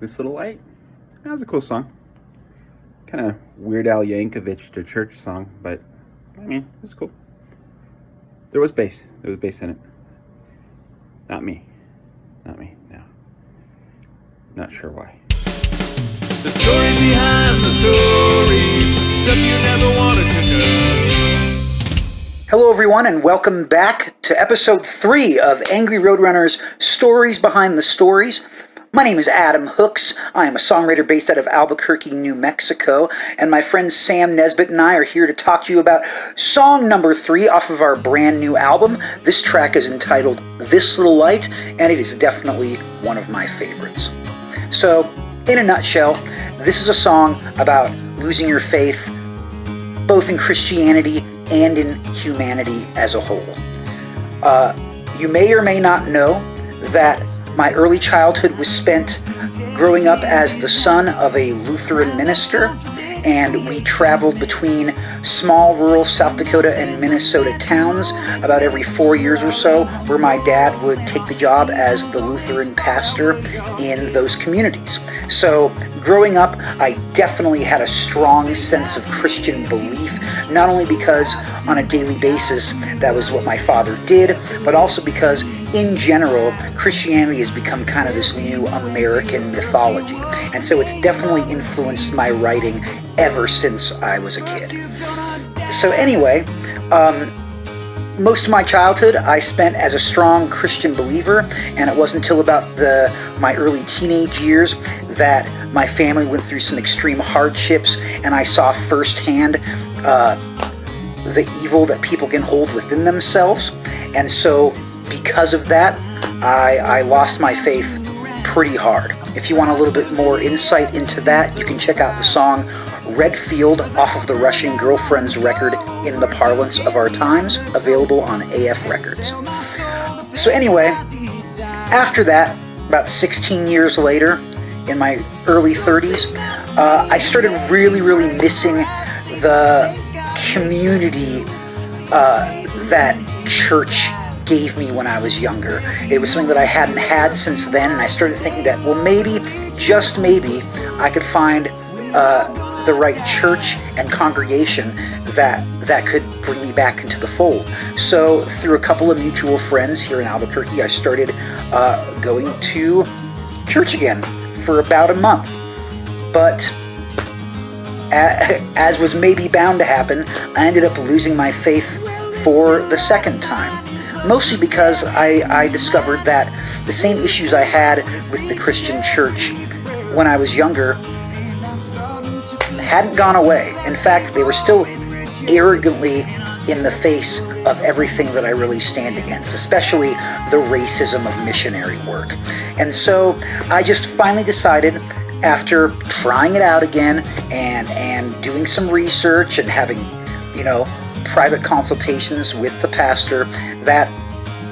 This Little Light. That was a cool song. Kind of Weird Al Yankovic to church song, but I mean, it was cool. There was bass. There was bass in it. Not me. Not me. No. Not sure why. The stories behind the stories, stuff you never wanted to know. Hello everyone and welcome back to episode 3 of Angry Roadrunner's Stories Behind the Stories. My name is Adam Hooks. I am a songwriter based out of Albuquerque, New Mexico, and my friend Sam Nesbitt and I are here to talk to you about song number 3 off of our brand new album. This track is entitled This Little Light, and it is definitely one of my favorites. So, in a nutshell, this is a song about losing your faith, both in Christianity and in humanity as a whole. You may or may not know that my early childhood was spent growing up as the son of a Lutheran minister, and we traveled between small rural South Dakota and Minnesota towns about every 4 years or so, where my dad would take the job as the Lutheran pastor in those communities. So growing up, I definitely had a strong sense of Christian belief, not only because on a daily basis that was what my father did, but also because in general, Christianity has become kind of this new American mythology. And so it's definitely influenced my writing ever since I was a kid. So anyway, most of my childhood I spent as a strong Christian believer, and it wasn't until about my early teenage years that my family went through some extreme hardships, and I saw firsthand the evil that people can hold within themselves. And so because of that, I lost my faith pretty hard. If you want a little bit more insight into that, you can check out the song Redfield off of the Russian Girlfriends record In the Parlance of Our Times, available on AF Records. So anyway, after that, about 16 years later, in my early 30s, I started really missing the community that church gave me when I was younger. It was something that I hadn't had since then, and I started thinking that, well, maybe, just maybe, I could find the right church and congregation that could bring me back into the fold. So through a couple of mutual friends here in Albuquerque, I started going to church again for about a month. But as was maybe bound to happen, I ended up losing my faith for the second time. Mostly because I discovered that the same issues I had with the Christian church when I was younger hadn't gone away. In fact, they were still arrogantly in the face of everything that I really stand against, especially the racism of missionary work. And so I just finally decided, after trying it out again and doing some research and having, private consultations with the pastor, that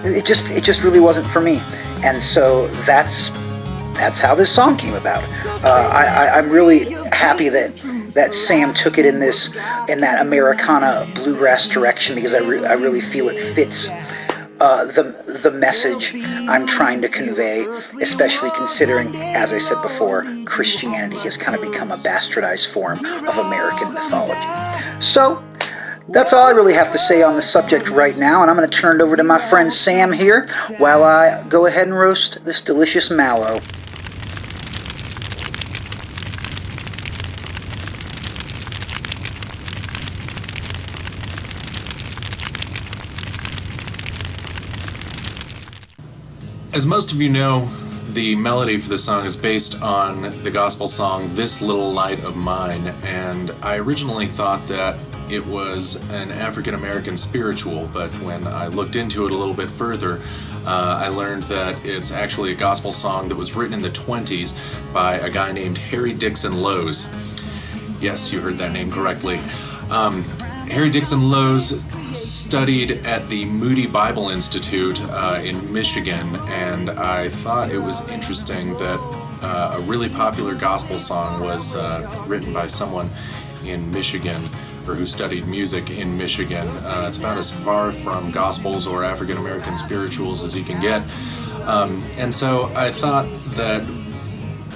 it just really wasn't for me. And so that's how this song came about. I'm really happy that Sam took it in that Americana bluegrass direction, because I really feel it fits the message I'm trying to convey, especially considering, as I said before, Christianity has kind of become a bastardized form of American mythology. So that's all I really have to say on the subject right now, and I'm going to turn it over to my friend Sam here while I go ahead and roast this delicious mallow. As most of you know, the melody for the song is based on the gospel song This Little Light of Mine, and I originally thought that it was an African-American spiritual, but when I looked into it a little bit further, I learned that it's actually a gospel song that was written in the 1920s by a guy named Harry Dixon Lowes. Yes, you heard that name correctly. Harry Dixon Lowes studied at the Moody Bible Institute in Michigan, and I thought it was interesting that a really popular gospel song was written by someone in Michigan, or who studied music in Michigan. It's about as far from gospels or African American spirituals as you can get. And so I thought that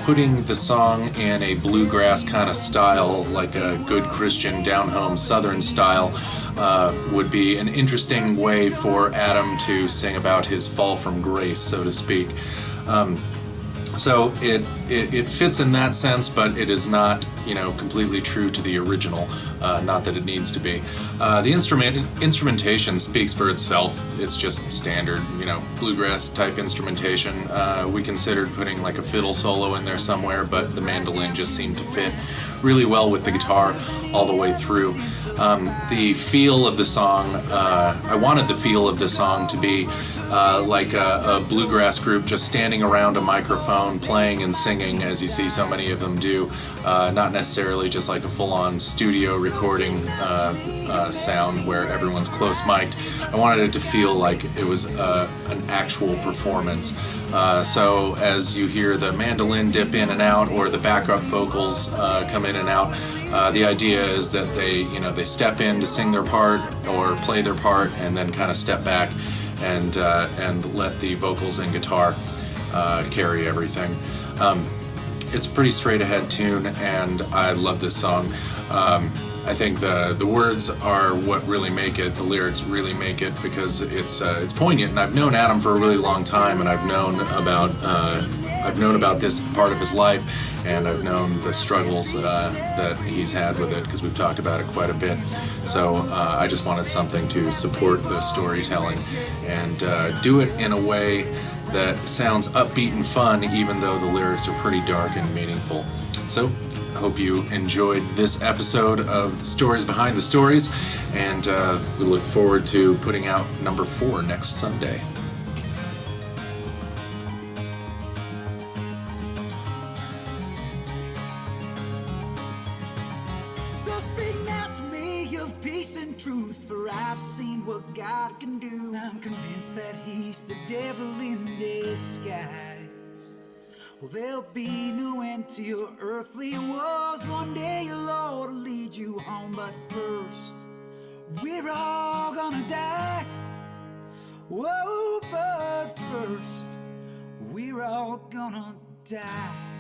putting the song in a bluegrass kind of style, like a good Christian down-home Southern style, would be an interesting way for Adam to sing about his fall from grace, so to speak. So it fits in that sense, but it is not, completely true to the original. Not that it needs to be. The instrumentation speaks for itself. It's just standard, bluegrass type instrumentation. We considered putting like a fiddle solo in there somewhere, but the mandolin just seemed to fit really well with the guitar all the way through. The feel of the song, I wanted the feel of the song to be like a bluegrass group just standing around a microphone playing and singing, as you see so many of them do, not necessarily just like a full-on studio recording sound where everyone's close mic'd. I wanted it to feel like it was an actual performance. So as you hear the mandolin dip in and out, or the backup vocals come in and out, the idea is that they step in to sing their part or play their part, and then kind of step back and let the vocals and guitar carry everything. It's a pretty straight ahead tune, and I love this song. I think the words are what really make it. The lyrics really make it, because it's poignant. And I've known Adam for a really long time, and I've known about this part of his life, and I've known the struggles that he's had with it, because we've talked about it quite a bit. So I just wanted something to support the storytelling and do it in a way that sounds upbeat and fun, even though the lyrics are pretty dark and meaningful. So I hope you enjoyed this episode of the Stories Behind the Stories, and we look forward to putting out number 4 next Sunday. So speak now to me of peace and truth, for I've seen what God can do. I'm convinced that he's the devil in disguise. Well, there'll be no end to your earthly woes. One day your Lord will lead you home, but first, we're all gonna die. Whoa, but first, we're all gonna die.